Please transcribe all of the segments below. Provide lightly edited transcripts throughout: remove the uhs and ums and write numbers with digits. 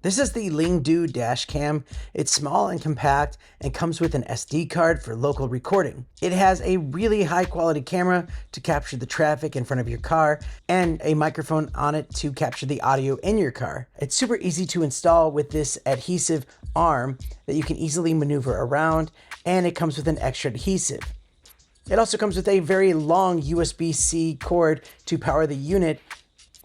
This is the Lingdu dashcam. It's small and compact and comes with an SD card for local recording. It has a really high quality camera to capture the traffic in front of your car and a microphone on it to capture the audio in your car. It's super easy to install with this adhesive arm that you can easily maneuver around, and it comes with an extra adhesive. It also comes with a very long USB-C cord to power the unit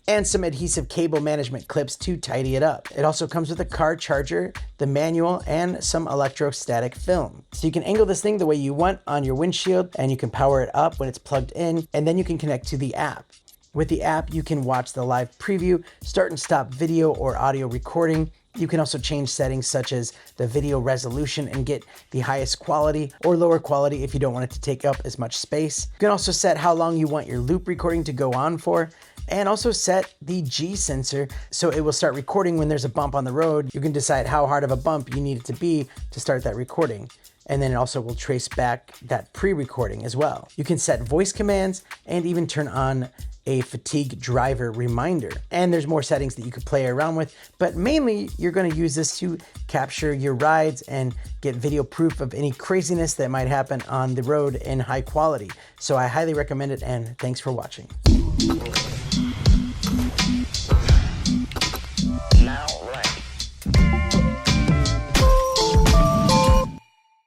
and some adhesive cable management clips to tidy it up. It also comes with a car charger, the manual, and some electrostatic film. So you can angle this thing the way you want on your windshield, and you can power it up when it's plugged in, and then you can connect to the app. With the app, you can watch the live preview, start and stop video or audio recording. You can also change settings such as the video resolution and get the highest quality or lower quality if you don't want it to take up as much space. You can also set how long you want your loop recording to go on for, and also set the G sensor so it will start recording when there's a bump on the road. You can decide how hard of a bump you need it to be to start that recording. And then it also will trace back that pre-recording as well. You can set voice commands and even turn on a fatigue driver reminder. And there's more settings that you could play around with, but mainly you're gonna use this to capture your rides and get video proof of any craziness that might happen on the road in high quality. So I highly recommend it, and thanks for watching.